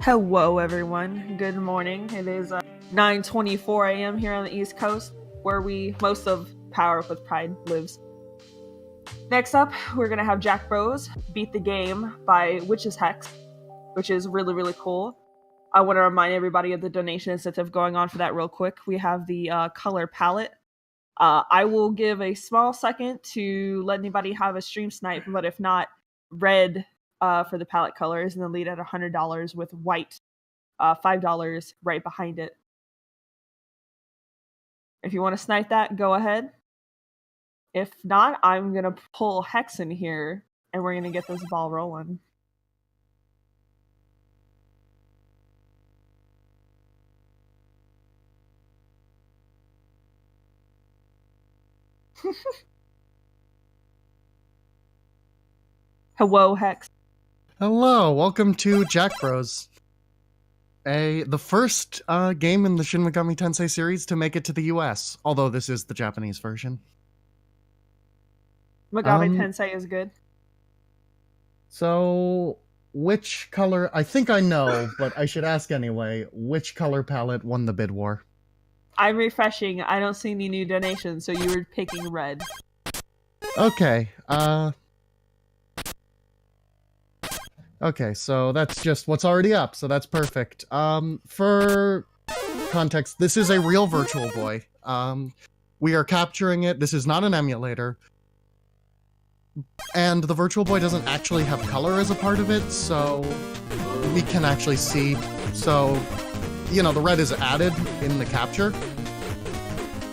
Hello, everyone. Good morning. It is 9:24 a.m. here on the East Coast, where most of Power Up with Pride lives. Next up, we're gonna have Jack Bros beat the game by Witch's Hex, which is really really cool. I want to remind everybody of the donation incentive going on for that real quick. We have the color palette. I will give a small second to let anybody have a stream snipe, but if not, red for the palette colors, and then lead at $100 with white $5 right behind it. If you want to snipe that, go ahead. If not, I'm going to pull Hex in here, and we're going to get this ball rolling. Hello, Hex. Hello, welcome to Jack Bros. The first game in the Shin Megami Tensei series to make it to the US, although this is the Japanese version. Megami Tensei is good. So, which color, I think I know, but I should ask anyway, which color palette won the bid war? I'm refreshing, I don't see any new donations, so you were picking red. Okay, okay, so that's just what's already up, so that's perfect. For context, this is a real Virtual Boy. We are capturing it. This is not an emulator. And the Virtual Boy doesn't actually have color as a part of it, so we can actually see. So, you know, the red is added in the capture.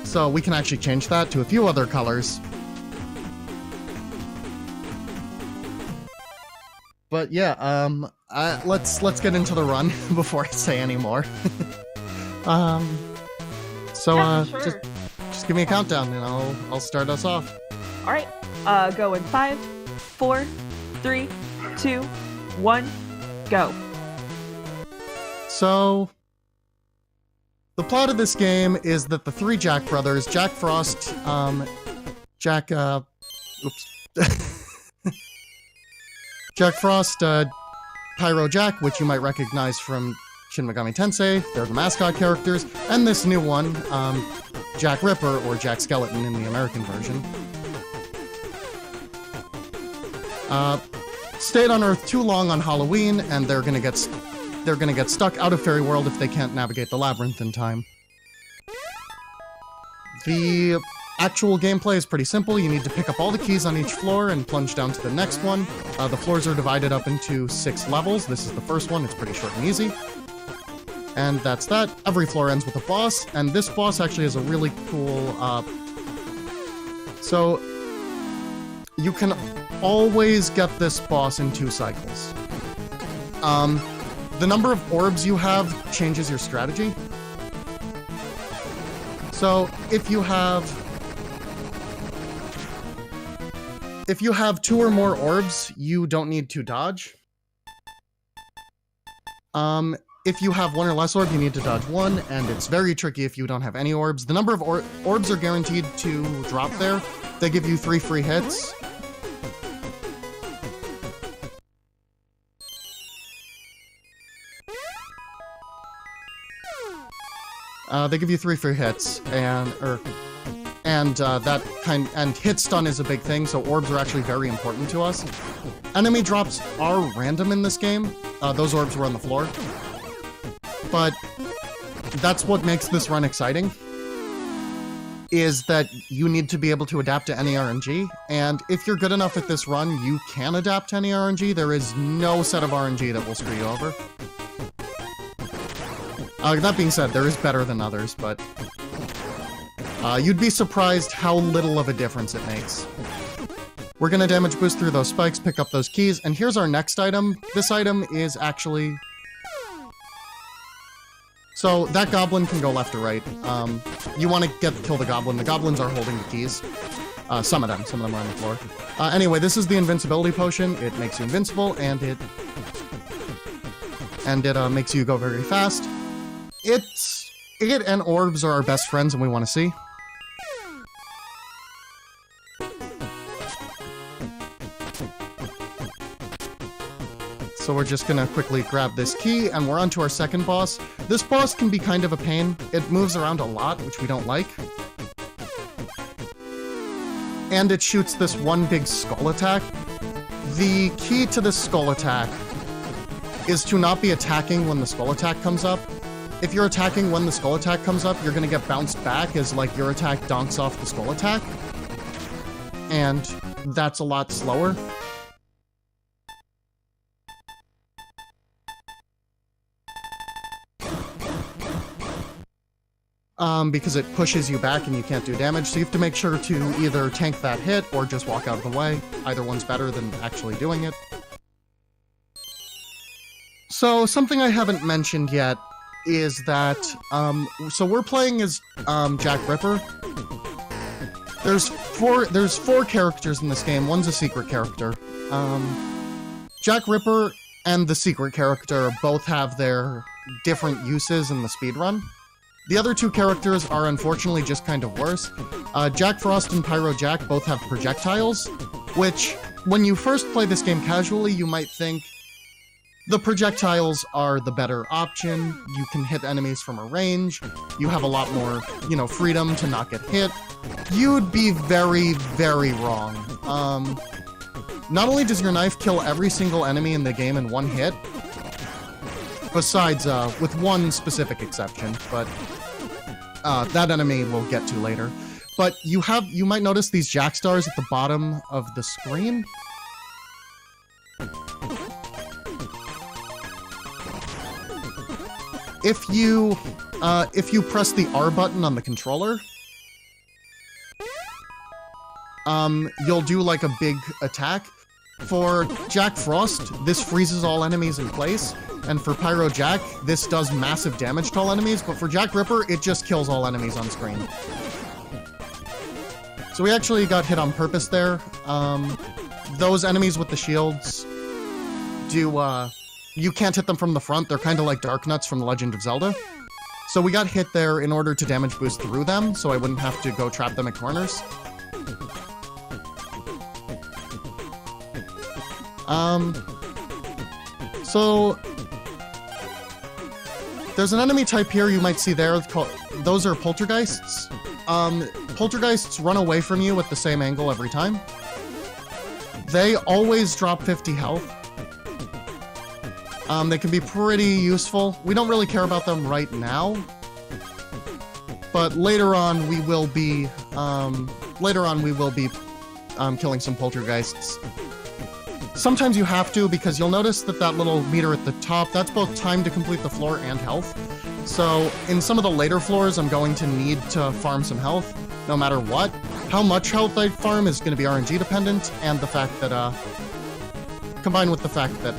So we can actually change that to a few other colors. But yeah, let's get into the run before I say any more. Sure. Just give me a countdown and I'll start us off. All right, go in 5, 4, 3, 2, 1, go. So, the plot of this game is that the three Jack brothers, Jack Frost, Jack Frost, Pyro Jack, which you might recognize from Shin Megami Tensei, they're the mascot characters, and this new one, Jack Ripper, or Jack Skeleton in the American version. Stayed on Earth too long on Halloween, and they're gonna get stuck out of Fairy World if they can't navigate the labyrinth in time. The actual gameplay is pretty simple. You need to pick up all the keys on each floor and plunge down to the next one. The floors are divided up into 6 levels. This is the first one. It's pretty short and easy. And that's that. Every floor ends with a boss, and this boss actually has a really cool... So, you can always get this boss in 2 cycles. The number of orbs you have changes your strategy. So, if you have 2 or more orbs, you don't need to dodge. If you have 1 or less orb, you need to dodge 1, and it's very tricky if you don't have any orbs. The number of orbs are guaranteed to drop there. They give you 3 free hits. They give you 3 free hits, and hit stun is a big thing, so orbs are actually very important to us. Enemy drops are random in this game. Those orbs were on the floor. But that's what makes this run exciting, is that you need to be able to adapt to any RNG, and if you're good enough at this run, you can adapt to any RNG. There is no set of RNG that will screw you over. That being said, there is better than others, but you'd be surprised how little of a difference it makes. We're gonna damage boost through those spikes, pick up those keys, and here's our next item. This item is actually... So, that goblin can go left or right. You want to kill the goblin. The goblins are holding the keys. Some of them are on the floor. Anyway, this is the invincibility potion. It makes you invincible, and it makes you go very fast. It and orbs are our best friends, and we want to see. So we're just gonna quickly grab this key, and we're on to our second boss. This boss can be kind of a pain. It moves around a lot, which we don't like. And it shoots this one big skull attack. The key to this skull attack is to not be attacking when the skull attack comes up. If you're attacking when the skull attack comes up, you're gonna get bounced back as like your attack donks off the skull attack. And that's a lot slower. Because it pushes you back and you can't do damage, so you have to make sure to either tank that hit or just walk out of the way. Either one's better than actually doing it. So, something I haven't mentioned yet is that, so we're playing as, Jack Ripper. There's four characters in this game. One's a secret character. Jack Ripper and the secret character both have their different uses in the speedrun. The other two characters are unfortunately just kind of worse. Jack Frost and Pyro Jack both have projectiles, which, when you first play this game casually, you might think the projectiles are the better option. You can hit enemies from a range. You have a lot more, freedom to not get hit. You'd be very, very wrong. Not only does your knife kill every single enemy in the game in one hit, besides, with one specific exception, but that enemy we'll get to later. But you might notice these jack stars at the bottom of the screen. If you press the R button on the controller, you'll do like a big attack. For Jack Frost, this freezes all enemies in place, and for Pyro Jack, this does massive damage to all enemies, but for Jack Ripper, it just kills all enemies on screen. So we actually got hit on purpose there. Those enemies with the shields you can't hit them from the front. They're kind of like Dark Nuts from The Legend of Zelda. So we got hit there in order to damage boost through them, so I wouldn't have to go trap them at corners. So there's an enemy type here you might see there. Those are poltergeists. Poltergeists run away from you at the same angle every time. They always drop 50 health. They can be pretty useful. We don't really care about them right now, but later on we will be killing some poltergeists. Sometimes you have to, because you'll notice that little meter at the top, that's both time to complete the floor and health. So in some of the later floors, I'm going to need to farm some health, no matter what. How much health I farm is going to be RNG dependent, and the fact that, combined with the fact that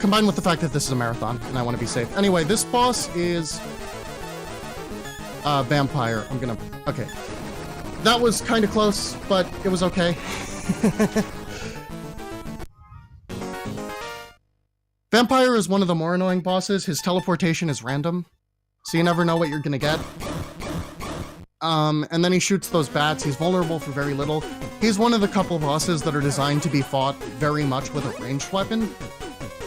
combined with the fact that this is a marathon, and I want to be safe. Anyway, this boss is vampire. Okay. That was kind of close, but it was okay. Vampire is one of the more annoying bosses. His teleportation is random, so you never know what you're gonna get. And then he shoots those bats. He's vulnerable for very little. He's one of the couple bosses that are designed to be fought very much with a ranged weapon.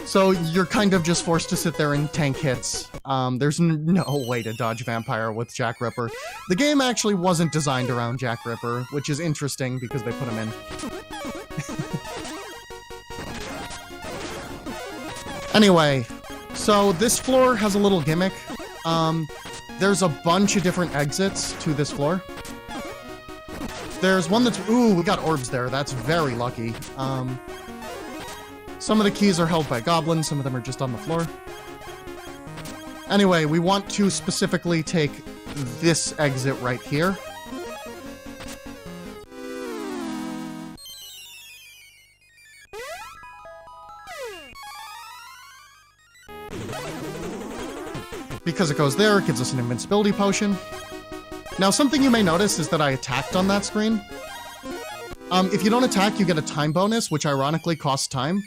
So you're kind of just forced to sit there and tank hits. There's no way to dodge Vampire with Jack Ripper. The game actually wasn't designed around Jack Ripper, which is interesting because they put him in. Anyway, so this floor has a little gimmick. There's a bunch of different exits to this floor. There's one that's... Ooh, we got orbs there. That's very lucky. Some of the keys are held by goblins, some of them are just on the floor. Anyway, we want to specifically take this exit right here. Because it goes there, it gives us an invincibility potion. Now, something you may notice is that I attacked on that screen. If you don't attack, you get a time bonus, which ironically costs time.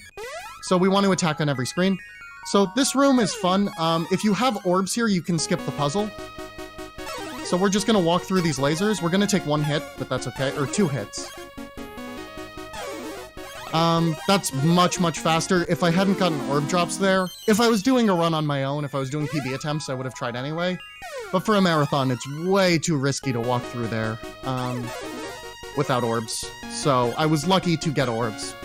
So we want to attack on every screen. So this room is fun. If you have orbs here, you can skip the puzzle. So we're just gonna walk through these lasers. We're gonna take one hit, but that's okay. Or 2 hits. That's much, much faster. If I hadn't gotten orb drops there, if I was doing a run on my own, if I was doing PB attempts, I would have tried anyway. But for a marathon, it's way too risky to walk through there, without orbs. So I was lucky to get orbs.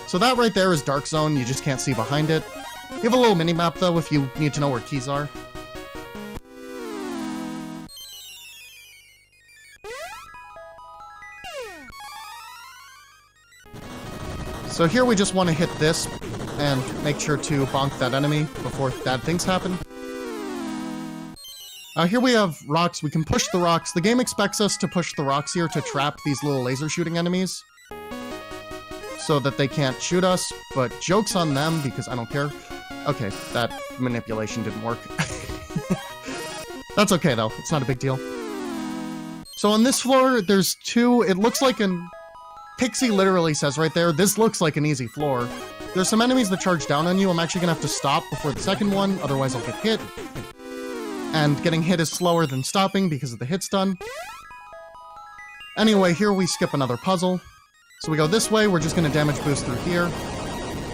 So that right there is Dark Zone. You just can't see behind it. You have a little mini-map, though, if you need to know where keys are. So here we just want to hit this and make sure to bonk that enemy before bad things happen. Here we have rocks. We can push the rocks. The game expects us to push the rocks here to trap these little laser shooting enemies so that they can't shoot us, but joke's on them because I don't care. Okay, that manipulation didn't work. That's okay though, it's not a big deal. So on this floor, there's 2, it looks like an... Pixie literally says right there, this looks like an easy floor. There's some enemies that charge down on you. I'm actually gonna have to stop before the second one, otherwise I'll get hit. And getting hit is slower than stopping because of the hit stun. Anyway, here we skip another puzzle. So we go this way, we're just gonna damage boost through here.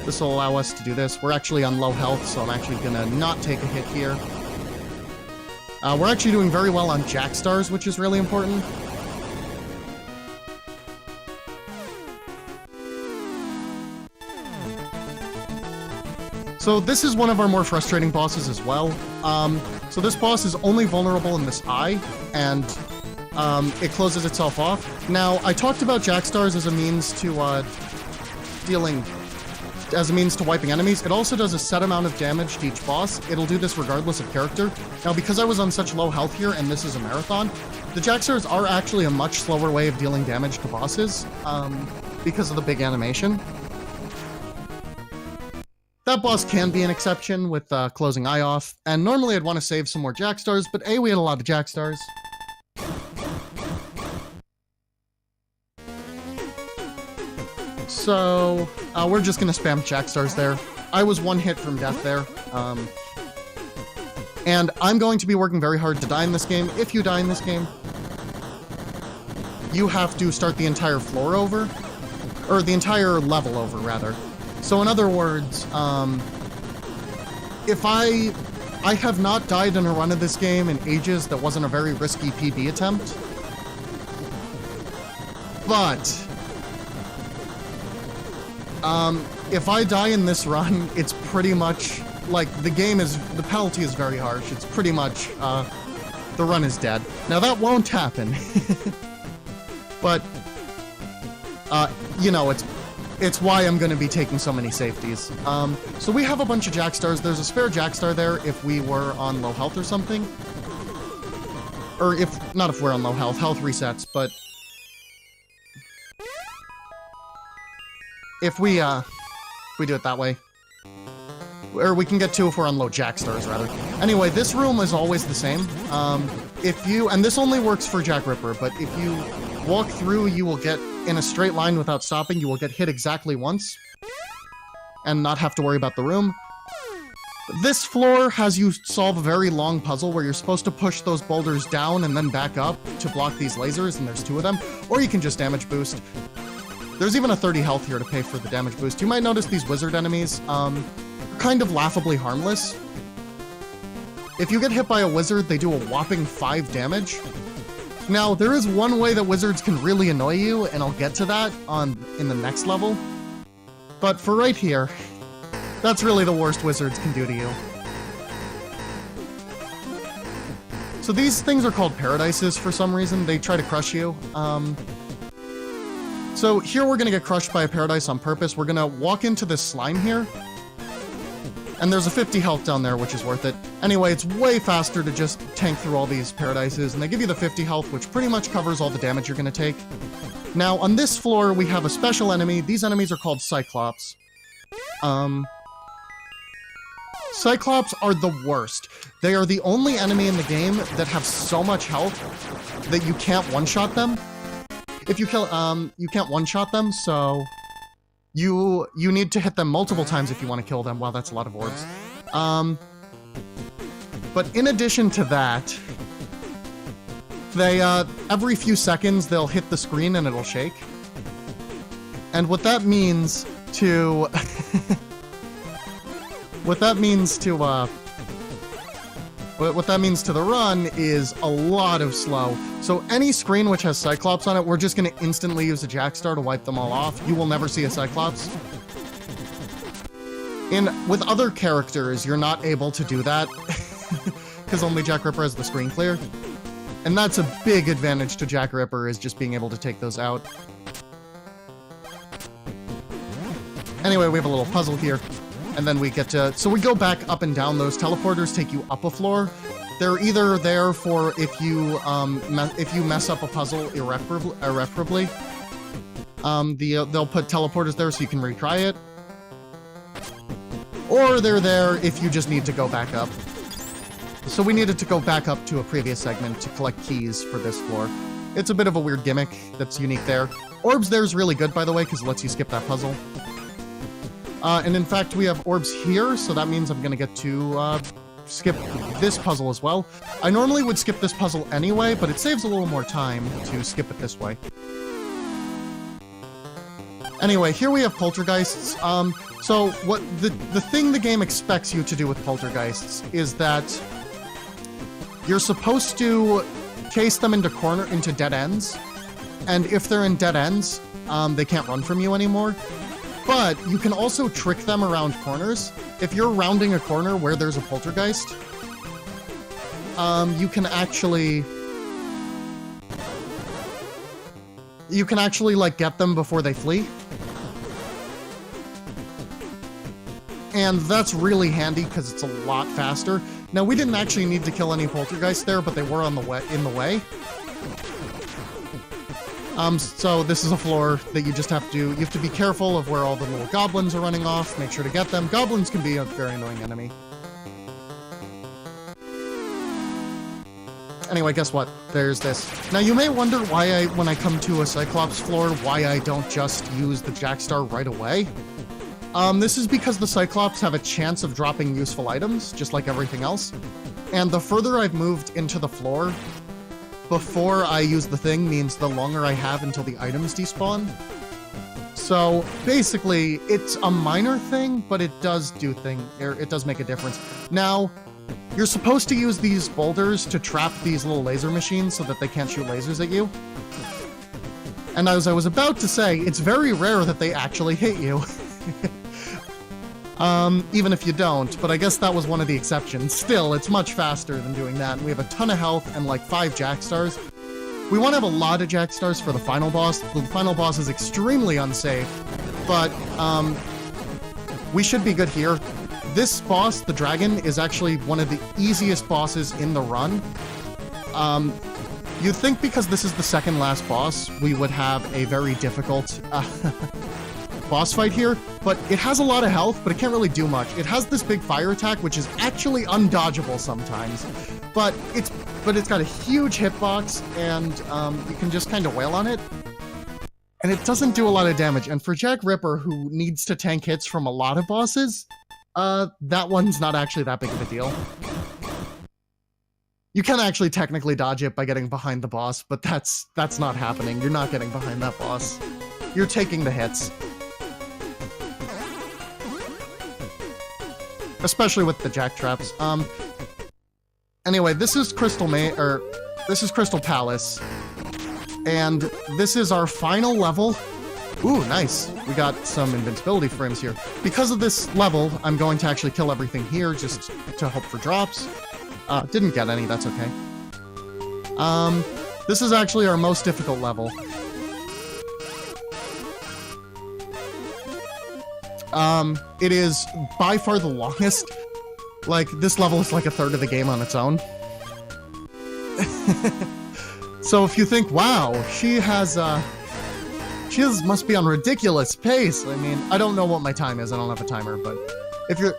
This will allow us to do this. We're actually on low health, so I'm actually gonna not take a hit here. We're actually doing very well on Jack Stars, which is really important. So this is one of our more frustrating bosses as well. So this boss is only vulnerable in this eye, and it closes itself off. Now, I talked about Jack Stars as a means to wiping enemies. It also does a set amount of damage to each boss. It'll do this regardless of character. Now, because I was on such low health here, and this is a marathon, the Jack Stars are actually a much slower way of dealing damage to bosses, because of the big animation. That boss can be an exception with closing eye off, and normally I'd want to save some more Jack Stars, but A, we had a lot of Jack Stars. So, we're just gonna spam Jack Stars there. I was 1 hit from death there. And I'm going to be working very hard to die in this game. If you die in this game, you have to start the entire floor over. Or the entire level over, rather. So in other words, if I have not died in a run of this game in ages that wasn't a very risky PB attempt. But, if I die in this run, it's pretty much, like, the penalty is very harsh. It's pretty much, the run is dead. Now that won't happen. But, you know, it's why I'm going to be taking so many safeties. So we have a bunch of Jack Stars. There's a spare Jack Star there if we were on low health or something. Or not if we're on low health. Health resets, but... If we do it that way. Or we can get 2 if we're on low Jack Stars, rather. Anyway, this room is always the same. And this only works for Jack Ripper, but if you walk through, you will get, in a straight line without stopping, you will get hit exactly once. And not have to worry about the room. This floor has you solve a very long puzzle where you're supposed to push those boulders down and then back up to block these lasers, and there's 2 of them. Or you can just damage boost. There's even a 30 health here to pay for the damage boost. You might notice these wizard enemies, kind of laughably harmless. If you get hit by a wizard, they do a whopping 5 damage. Now, there is one way that wizards can really annoy you, and I'll get to that in the next level. But for right here, that's really the worst wizards can do to you. So these things are called paradises for some reason. They try to crush you. So here we're going to get crushed by a paradise on purpose. We're going to walk into this slime here. And there's a 50 health down there, which is worth it. Anyway, it's way faster to just tank through all these paradises, and they give you the 50 health, which pretty much covers all the damage you're going to take. Now, on this floor, we have a special enemy. These enemies are called Cyclops. Cyclops are the worst. They are the only enemy in the game that have so much health that you can't one-shot them. If you kill, you can't one-shot them, so... You need to hit them multiple times if you want to kill them. Wow, that's a lot of orbs. But in addition to that, they, every few seconds, they'll hit the screen and it'll shake. And what that means to... what that means to the run is a lot of slow. So any screen which has Cyclops on it, we're just going to instantly use a Jackstar to wipe them all off. You will never see a Cyclops. With other characters, you're not able to do that, because only Jack Ripper has the screen clear. And that's a big advantage to Jack Ripper, is just being able to take those out. Anyway, we have a little puzzle here. And then we get to... So we go back up and down. Those teleporters take you up a floor. They're either there for if you mess up a puzzle irreparably. They'll put teleporters there so you can retry it. Or they're there if you just need to go back up. So we needed to go back up to a previous segment to collect keys for this floor. It's a bit of a weird gimmick that's unique there. Orbs there is really good, by the way, because it lets you skip that puzzle. And in fact, we have orbs here, so that means I'm going to get to skip this puzzle as well. I normally would skip this puzzle anyway, but it saves a little more time to skip it this way. Anyway, here we have poltergeists. So what the thing the game expects you to do with poltergeists is that you're supposed to chase them into dead ends, and if they're in dead ends, they can't run from you anymore. But you can also trick them around corners. If you're rounding a corner where there's a poltergeist, you can actually like get them before they flee. And that's really handy because it's a lot faster. Now, we didn't actually need to kill any poltergeists there, but they were in the way. So this is a floor that you have to be careful of where all the little goblins are running off. Make sure to get them. Goblins can be a very annoying enemy. Anyway, guess what? There's this. Now, you may wonder why when I come to a Cyclops floor, why I don't just use the Jackstar right away. This is because the Cyclops have a chance of dropping useful items, just like everything else. And the further I've moved into the floor, before I use the thing means the longer I have until the items despawn. So basically, it's a minor thing, but it does make a difference. Now, you're supposed to use these boulders to trap these little laser machines so that they can't shoot lasers at you. And as I was about to say, it's very rare that they actually hit you. Even if you don't, but I guess that was one of the exceptions. Still, it's much faster than doing that. We have a ton of health and like 5 Jackstars. We want to have a lot of Jackstars for the final boss. The final boss is extremely unsafe, but we should be good here. This boss, the dragon, is actually one of the easiest bosses in the run. You'd think because this is the second last boss, we would have a very difficult boss fight here, but it has a lot of health, but it can't really do much. It has this big fire attack, which is actually undodgeable sometimes, but it's got a huge hitbox, and you can just kind of wail on it, and it doesn't do a lot of damage. And for Jack Ripper, who needs to tank hits from a lot of bosses, that one's not actually that big of a deal. You can actually technically dodge it by getting behind the boss, but that's not happening. You're not getting behind that boss. You're taking the hits. Especially with the jack traps. Anyway, this is Crystal Palace. And this is our final level. Ooh, nice. We got some invincibility frames here. Because of this level, I'm going to actually kill everything here just to hope for drops. Didn't get any, that's okay. This is actually our most difficult level. It is by far the longest. Like, this level is like a third of the game on its own. So if you think, wow, she must be on ridiculous pace. I mean, I don't know what my time is. I don't have a timer, but if you're...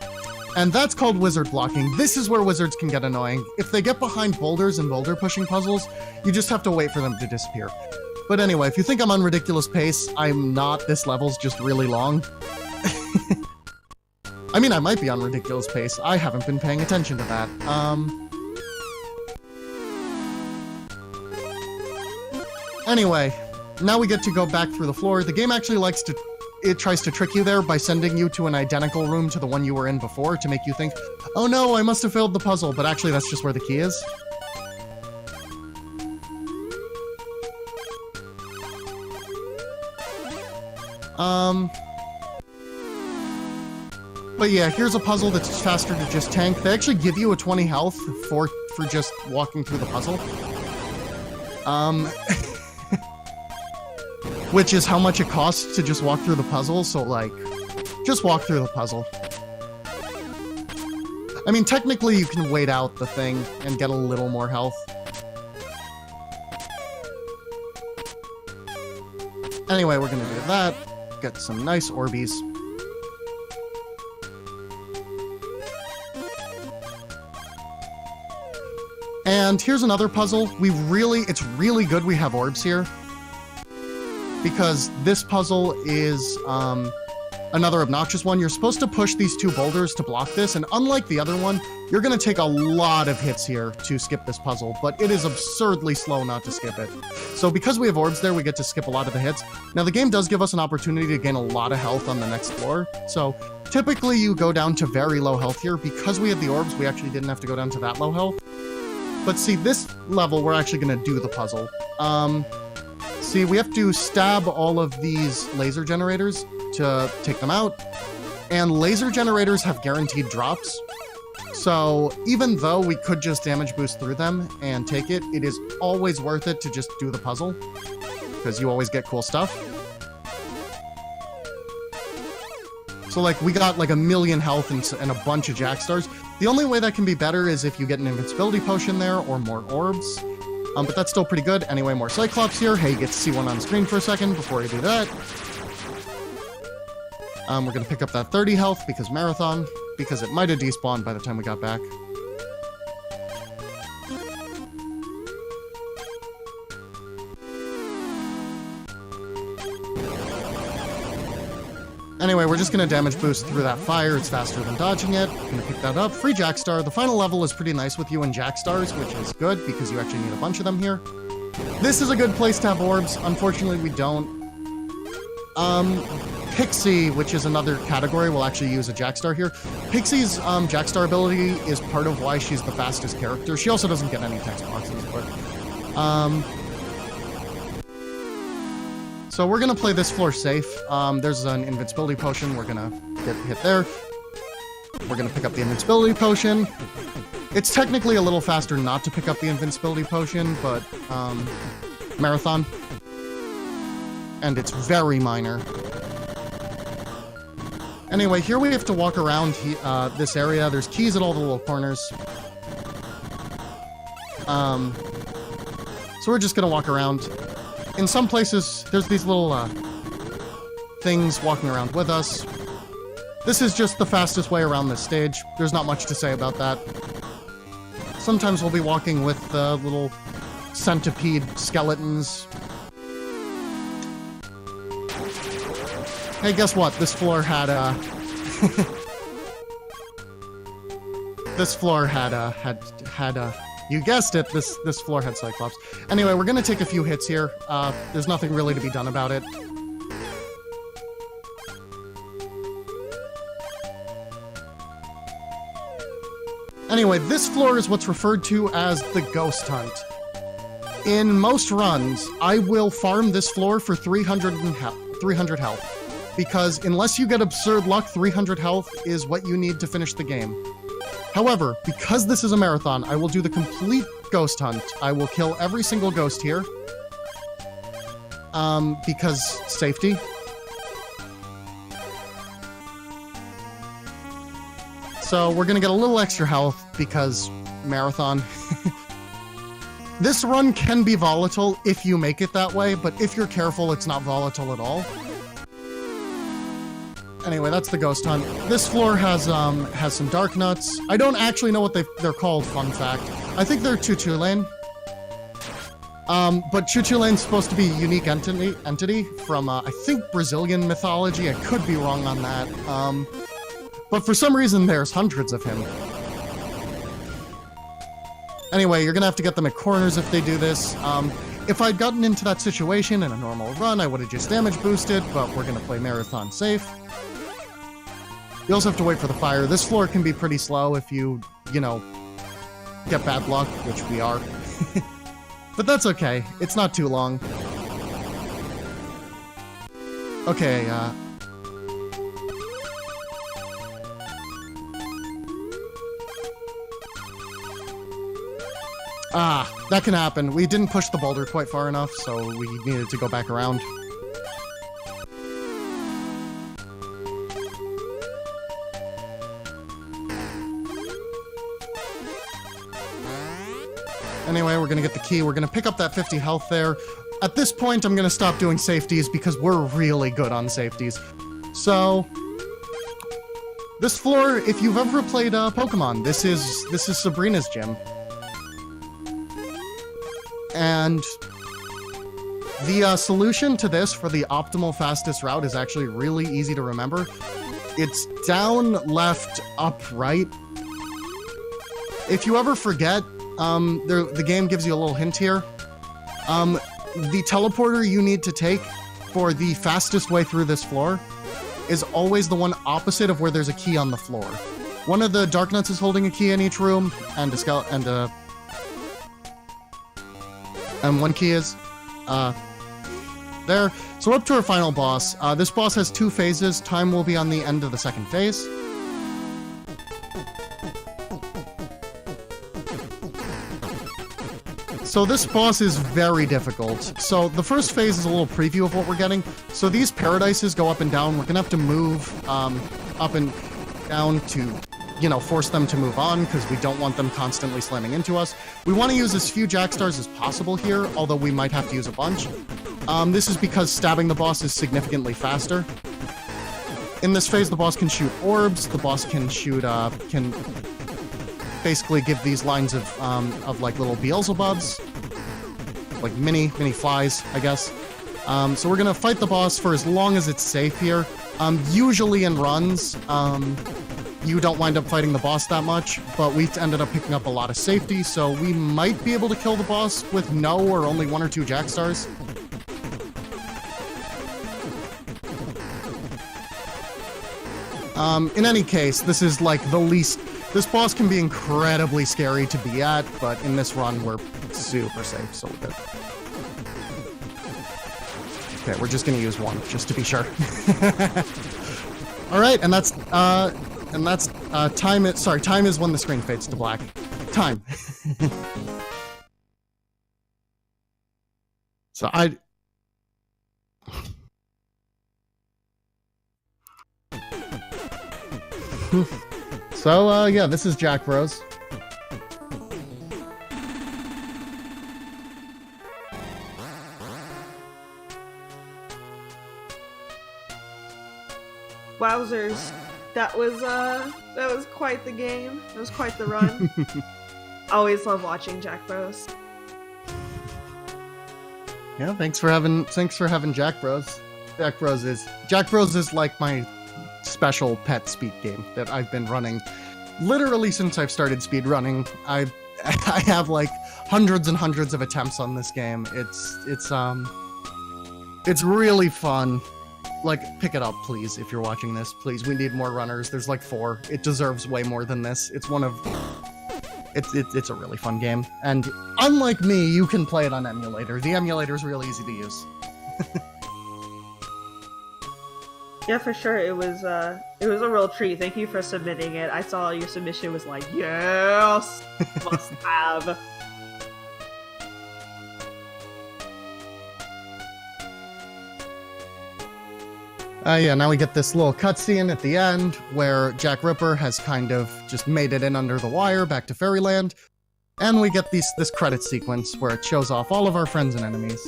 And that's called wizard blocking. This is where wizards can get annoying. If they get behind boulders and boulder pushing puzzles, you just have to wait for them to disappear. But anyway, if you think I'm on ridiculous pace, I'm not. This level's just really long. I mean, I might be on ridiculous pace. I haven't been paying attention to that. Anyway, now we get to go back through the floor. The game actually tries to trick you there by sending you to an identical room to the one you were in before to make you think, oh no, I must have failed the puzzle, but actually that's just where the key is. But yeah, here's a puzzle that's faster to just tank. They actually give you a 20 health for just walking through the puzzle. Which is how much it costs to just walk through the puzzle, so like, just walk through the puzzle. I mean, technically you can wait out the thing and get a little more health. Anyway, we're gonna do that. Get some nice Orbeez. And here's another puzzle. It's really good we have orbs here. Because this puzzle is another obnoxious one. You're supposed to push these two boulders to block this, and unlike the other one, you're gonna take a lot of hits here to skip this puzzle, but it is absurdly slow not to skip it. So because we have orbs there, we get to skip a lot of the hits. Now the game does give us an opportunity to gain a lot of health on the next floor, so typically you go down to very low health here. Because we had the orbs, we actually didn't have to go down to that low health. But see, this level, we're actually gonna do the puzzle. See, we have to stab all of these laser generators to take them out, and laser generators have guaranteed drops. So even though we could just damage boost through them and take it, it is always worth it to just do the puzzle, because you always get cool stuff. So like, we got like 1,000,000 health and a bunch of Jack Stars. The only way that can be better is if you get an invincibility potion there or more orbs. But that's still pretty good. Anyway, more Cyclops here. Hey, you get to see one on screen for a second before you do that. We're going to pick up that 30 health because Marathon, because it might have despawned by the time we got back. Anyway, we're just going to damage boost through that fire. It's faster than dodging it. Going to pick that up. Free Jack Star. The final level is pretty nice with you and Jack Stars, which is good because you actually need a bunch of them here. This is a good place to have orbs. Unfortunately, we don't. Pixie, which is another category, will actually use a Jack Star here. Pixie's Jack Star ability is part of why she's the fastest character. She also doesn't get any text boxes, but... So we're gonna play this floor safe. There's an invincibility potion. We're gonna get hit there. We're gonna pick up the invincibility potion. It's technically a little faster not to pick up the invincibility potion, but Marathon. And it's very minor. Anyway, here we have to walk around this area. There's keys at all the little corners. So we're just gonna walk around. In some places, there's these little things walking around with us. This is just the fastest way around this stage. There's not much to say about that. Sometimes we'll be walking with little centipede skeletons. Hey, guess what? This floor had this floor had you guessed it, this floor had Cyclops. Anyway, we're gonna take a few hits here. There's nothing really to be done about it. Anyway, this floor is what's referred to as the Ghost Hunt. In most runs, I will farm this floor for 300 health. Because unless you get absurd luck, 300 health is what you need to finish the game. However, because this is a marathon, I will do the complete ghost hunt. I will kill every single ghost here. Because safety. So we're gonna get a little extra health because marathon. This run can be volatile if you make it that way, but if you're careful, it's not volatile at all. Anyway, that's the ghost hunt. This floor has some dark nuts. I don't actually know what they're called, fun fact. I think they're Chuchulain. But Chuchulain's supposed to be a unique entity from, I think, Brazilian mythology. I could be wrong on that. But for some reason, there's hundreds of him. Anyway, you're gonna have to get them at corners if they do this. If I'd gotten into that situation in a normal run, I would have just damage boosted, but we're gonna play Marathon safe. You also have to wait for the fire. This floor can be pretty slow if you know, get bad luck, which we are. But that's okay. It's not too long. Okay, that can happen. We didn't push the boulder quite far enough, so we needed to go back around. Anyway, we're gonna get the key. We're gonna pick up that 50 health there. At this point, I'm gonna stop doing safeties because we're really good on safeties. So, this floor, if you've ever played Pokemon, this is Sabrina's gym. And the solution to this for the optimal fastest route is actually really easy to remember. It's down, left, up, right. If you ever forget, the game gives you a little hint here. The teleporter you need to take for the fastest way through this floor is always the one opposite of where there's a key on the floor. One of the Darknuts is holding a key in each room, and one key is there. So up to our final boss. This boss has 2 phases. Time will be on the end of the second phase. So this boss is very difficult. So the first phase is a little preview of what we're getting. So these paradises go up and down. We're gonna have to move up and down to, you know, force them to move on because we don't want them constantly slamming into us. We want to use as few Jack Stars as possible here, although we might have to use a bunch. This is because stabbing the boss is significantly faster. In this phase, the boss can shoot orbs. The boss can shoot, can basically give these lines of like little Beelzebubs, like mini flies, I guess. So we're gonna fight the boss for as long as it's safe here. Usually in runs, you don't wind up fighting the boss that much, but we ended up picking up a lot of safety, so we might be able to kill the boss with no or only 1 or 2 Jack Stars. In any case, this is like the least... This boss can be incredibly scary to be at, but in this run, we're super safe, so we're good. Okay, we're just gonna use 1, just to be sure. Alright, and that's time. Sorry, time is when the screen fades to black. Time. So So, yeah, this is Jack Bros. Wowzers. That was quite the game. It was quite the run. Always love watching Jack Bros. Yeah, thanks for having Jack Bros. Jack Bros is like my special pet speed game that I've been running literally since I've started speed running. I have like hundreds and hundreds of attempts on this game. It's really fun. Like, pick it up, please, if you're watching this. Please, we need more runners. There's like 4. It deserves way more than this. It's one of... It's a really fun game. And unlike me, you can play it on emulator. The emulator is really easy to use. Yeah, for sure. It was a real treat. Thank you for submitting it. I saw your submission was like, yes! Must have. Yeah, now we get this little cutscene at the end where Jack Ripper has kind of just made it in under the wire back to Fairyland, and we get this credit sequence where it shows off all of our friends and enemies.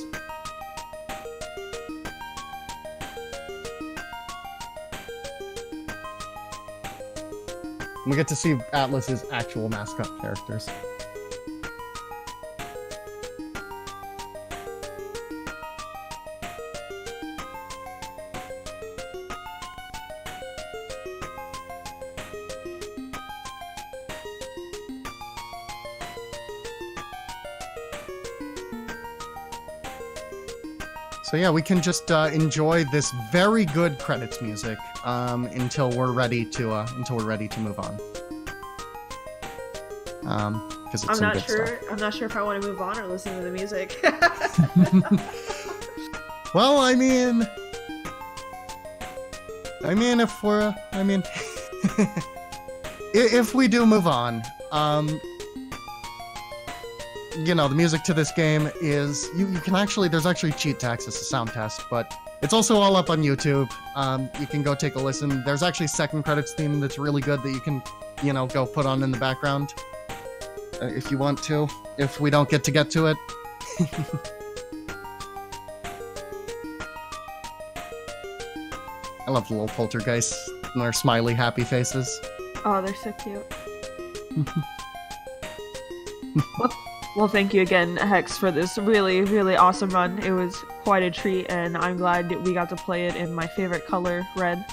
We get to see Atlas's actual mascot characters. So yeah, we can just enjoy this very good credits music until we're ready to move on. Because it's some good stuff. I'm not sure if I want to move on or listen to the music. Well, I mean, if we do move on, you know, the music to this game is, you can actually, there's actually cheat text as a sound test, but it's also all up on YouTube. You can go take a listen. There's actually second credits theme that's really good that you can, you know, go put on in the background if you want to, if we don't get to it. I love the little poltergeists and their smiley, happy faces. Oh, they're so cute. Well, thank you again, Hex, for this really, really awesome run. It was quite a treat, and I'm glad we got to play it in my favorite color, red,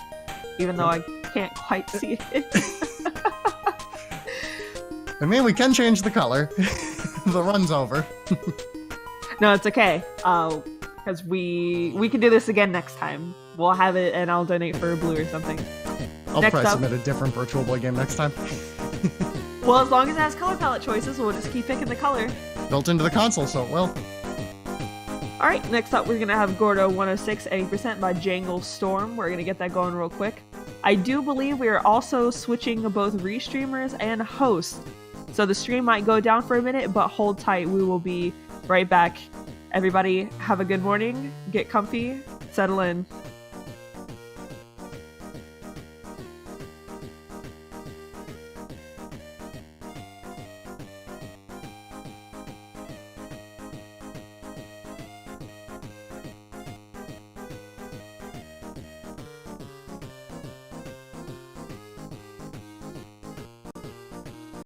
even though I can't quite see it. I mean, we can change the color. The run's over. No, it's okay, because we can do this again next time. We'll have it, and I'll donate for blue or something. I'll probably submit a different Virtual Boy game next time. Well, as long as it has color palette choices, we'll just keep picking the color. Built into the console, so it will. Alright, next up we're going to have Gordo 106 80% by Jangle Storm. We're going to get that going real quick. I do believe we are also switching both restreamers and hosts. So the stream might go down for a minute, but hold tight. We will be right back. Everybody, have a good morning. Get comfy. Settle in.